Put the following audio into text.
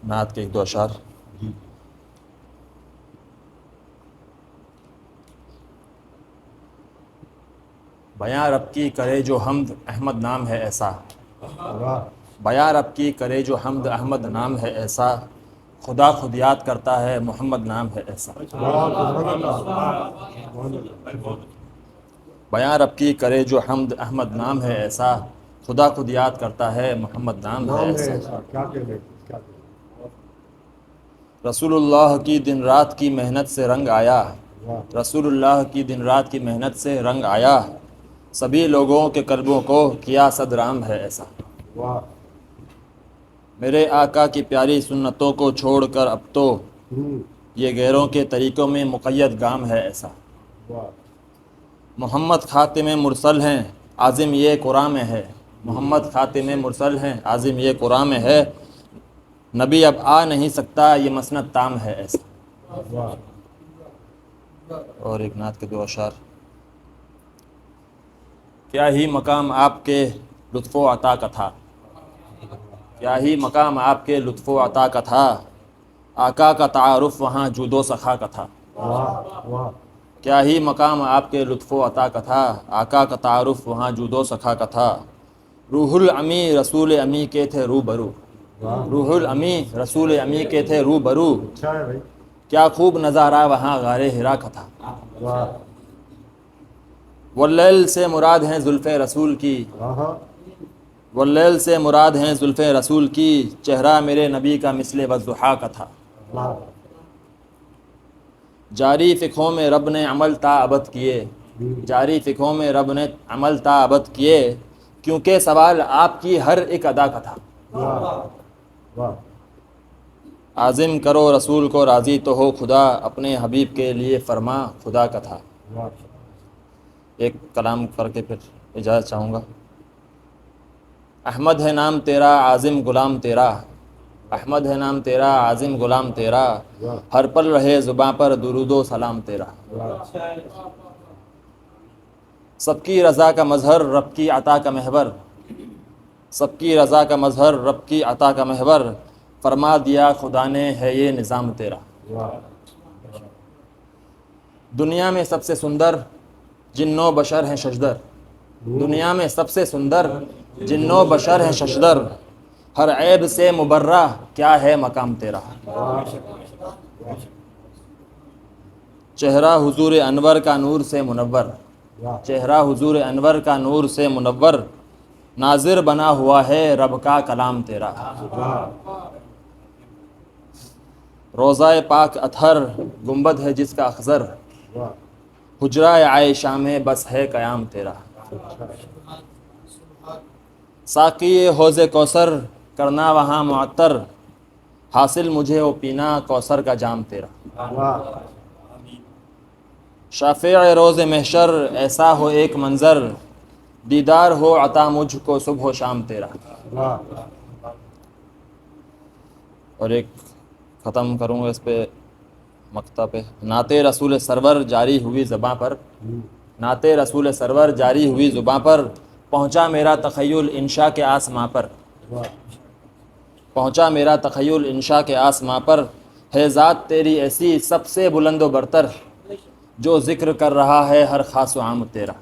نعت کے ایک دو اشعار۔ بیاں رب کی کرے جو حمد احمد نام ہے ایسا، بیاں رب کی کرے جو حمد احمد نام ہے ایسا، خدا خود یاد کرتا ہے محمد نام ہے ایسا۔ بیاں رب کی کرے جو حمد احمد نام ہے ایسا، خدا خود یاد کرتا ہے محمد نام ہے ایسا۔ رسول اللہ کی دن رات کی محنت سے رنگ آیا، رسول اللہ کی دن رات کی محنت سے رنگ آیا، سبھی لوگوں کے قلبوں کو کیا صدرام ہے ایسا۔ میرے آقا کی پیاری سنتوں کو چھوڑ کر اب تو یہ غیروں کے طریقوں میں مقید گام ہے ایسا۔ محمد خاتم مرسل ہیں عازم یہ قرآن میں ہے، محمد خاتم مرسل ہیں عازم یہ قرآن میں ہے، نبی اب آ نہیں سکتا یہ مسند تام ہے ایسا۔ اور ایک نعت کے دو اشعار۔ کیا ہی مقام آپ کے لطف و عطا کا تھا، کیا ہی مقام آپ کے لطف و عطا کا تھا، آقا کا تعارف وہاں جود و سخا کا تھا۔ کیا ہی مقام آپ کے لطف و عطا کا تھا، آقا کا تعارف وہاں جود و سخا کا تھا۔ روح الامی رسول امی کے تھے روبرو، روح الامی رسول امی کے تھے روبرو، کیا خوب نظارہ وہاں غار حرا کا تھا۔ واللیل سے مراد ہیں زلف رسول کی، واللیل سے مراد ہیں زلف رسول کی، چہرہ میرے نبی کا مثل والضحیٰ کا تھا۔ جاری فقہوں میں رب نے عمل تا ابد کیے، جاری فقہوں میں رب نے عمل تا ابد کیے، کیونکہ سوال آپ کی ہر ایک ادا کا تھا۔ عازم کرو رسول کو راضی تو ہو خدا، اپنے حبیب کے لیے فرما خدا کا تھا۔ ایک کلام کر کے پھر اجازت چاہوں گا۔ احمد ہے نام تیرا عازم غلام تیرا، احمد ہے نام تیرا عازم غلام تیرا، ہر پل رہے زباں پر درود و سلام تیرا۔ سب کی رضا کا مظہر رب کی عطا کا محور، سب کی رضا کا مظہر رب کی عطا کا محور، فرما دیا خدا نے ہے یہ نظام تیرا۔ دنیا میں سب سے سندر جن و بشر ہیں ششدر، دنیا میں سب سے سندر جن و بشر ہیں ششدر، ہر عیب سے مبرہ کیا ہے مقام تیرا۔ چہرہ حضور انور کا نور سے منور، چہرہ حضور انور کا نور سے منور، ناظر بنا ہوا ہے رب کا کلام تیرا۔ روضہ پاک اطہر گنبد ہے جس کا اخضر، حجرہ عائشہ میں بس ہے قیام تیرا۔ ساقی حوض کوثر کرنا وہاں معطر، حاصل مجھے وہ پینا کوثر کا جام تیرا۔ شافع روز محشر ایسا ہو ایک منظر، دیدار ہو عطا مجھ کو صبح و شام تیرا۔ اور ایک ختم کروں گا اس پہ مقطع پہ۔ نعت رسول سرور جاری ہوئی زباں پر، نعت رسول سرور جاری ہوئی زباں پر، پہنچا میرا تخیل انشاء کے آسماں پر، پہنچا میرا تخیل انشاء کے آسماں پر، ہے ذات تیری ایسی سب سے بلند و برتر، جو ذکر کر رہا ہے ہر خاص و عام تیرا۔